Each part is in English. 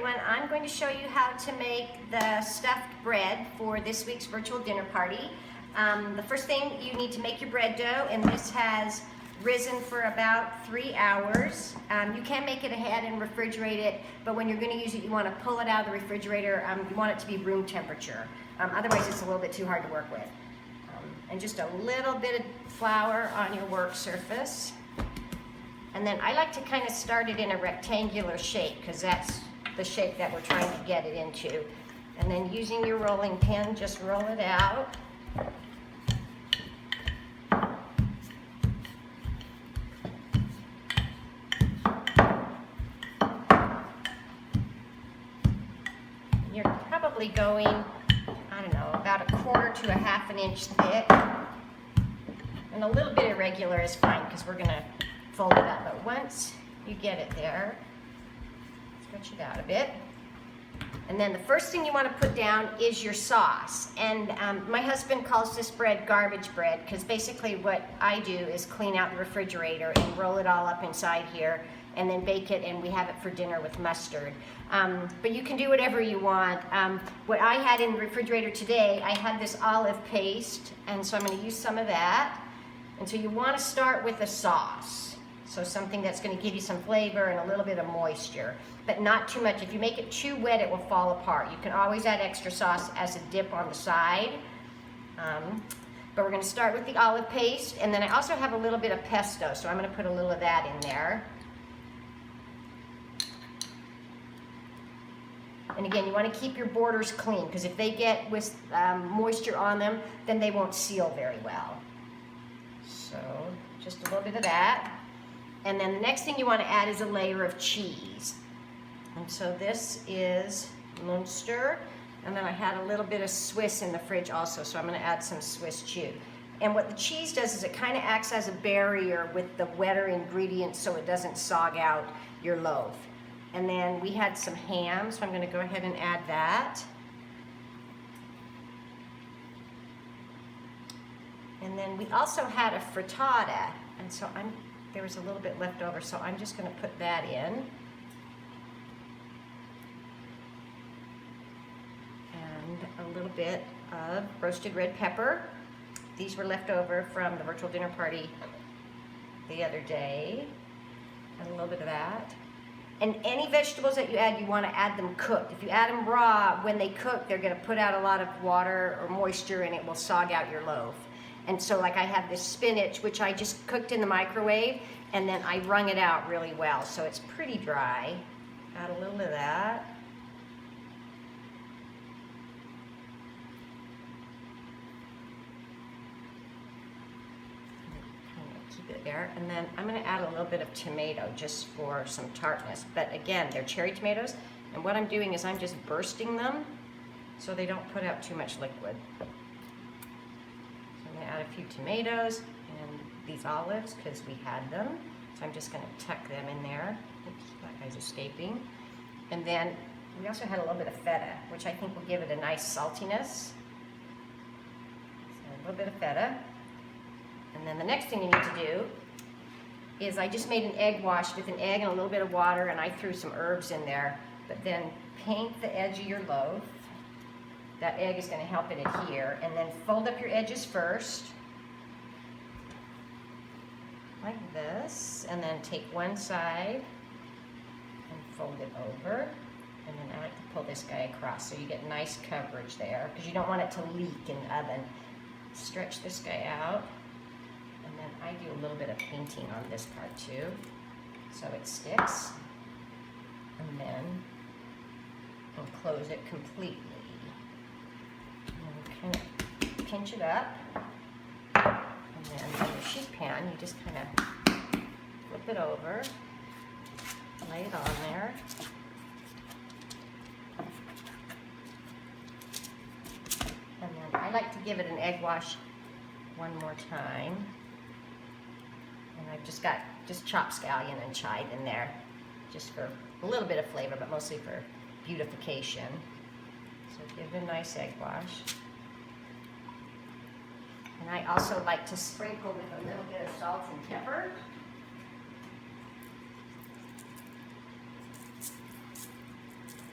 everyone. I'm going to show you how to make the stuffed bread for this week's virtual dinner party. The first thing, you need to make your bread dough, and this has risen for about 3 hours. You can make it ahead and refrigerate it, but when you're going to use it, you want to pull it out of the refrigerator. You want it to be room temperature. Otherwise, it's a little bit too hard to work with. And just a little bit of flour on your work surface. And then I like to kind of start it in a rectangular shape because that's the shape that we're trying to get it into. And then using your rolling pin, just roll it out. You're probably going, I don't know, about 1/4 to 1/2 inch thick. And a little bit irregular is fine because we're going to fold it up. But once you get it there, stretch it out a bit. And then the first thing you want to put down is your sauce. And my husband calls this bread garbage bread because basically what I do is clean out the refrigerator and roll it all up inside here and then bake it, and we have it for dinner with mustard. But you can do whatever you want. What I had in the refrigerator today, I had this olive paste, and so I'm going to use some of that. And so you want to start with a sauce. So something that's going to give you some flavor and a little bit of moisture, but not too much. If you make it too wet, it will fall apart. You can always add extra sauce as a dip on the side. But we're going to start with the olive paste, and then I also have a little bit of pesto, so I'm going to put a little of that in there. And again, you want to keep your borders clean, because if they get with moisture on them, then they won't seal very well. So just a little bit of that. And then the next thing you want to add is a layer of cheese. And so this is Munster. And then I had a little bit of Swiss in the fridge also, so I'm going to add some Swiss chew. And what the cheese does is it kind of acts as a barrier with the wetter ingredients so it doesn't sog out your loaf. And then we had some ham, so I'm going to go ahead and add that. And then we also had a frittata, and so there was a little bit left over, so I'm just going to put that in. And a little bit of roasted red pepper. These were left over from the virtual dinner party the other day. And a little bit of that. And any vegetables that you add, you want to add them cooked. If you add them raw, when they cook, they're going to put out a lot of water or moisture, and it will sog out your loaf. And so like I have this spinach, which I just cooked in the microwave, and then I wrung it out really well. So it's pretty dry. Add a little of that. Keep it there. And then I'm going to add a little bit of tomato just for some tartness. But again, they're cherry tomatoes. And what I'm doing is I'm just bursting them so they don't put out too much liquid. Add a few tomatoes and these olives because we had them. So I'm just going to tuck them in there. Oops, that guy's escaping. And then we also had a little bit of feta, which I think will give it a nice saltiness. So a little bit of feta. And then the next thing you need to do is I just made an egg wash with an egg and a little bit of water, and I threw some herbs in there. But then paint the edge of your loaf. That egg is going to help it adhere. And then fold up your edges first, like this. And then take one side and fold it over. And then I like to pull this guy across so you get nice coverage there, because you don't want it to leak in the oven. Stretch this guy out. And then I do a little bit of painting on this part too, so it sticks. And then I'll close it completely. Kind of pinch it up, and then on your sheet pan, you just kind of flip it over, lay it on there, and then I like to give it an egg wash one more time, and I've just got chopped scallion and chive in there, just for a little bit of flavor, but mostly for beautification. So give it a nice egg wash. And I also like to sprinkle with a little bit of salt and pepper.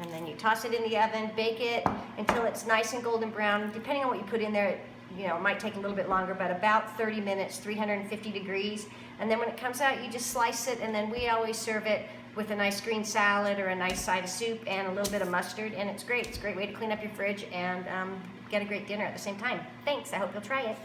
And then you toss it in the oven, bake it until it's nice and golden brown. Depending on what you put in there, it might take a little bit longer, but about 30 minutes, 350 degrees. And then when it comes out, you just slice it, and then we always serve it with a nice green salad or a nice side of soup and a little bit of mustard, and it's great. It's a great way to clean up your fridge and get a great dinner at the same time. Thanks, I hope you'll try it.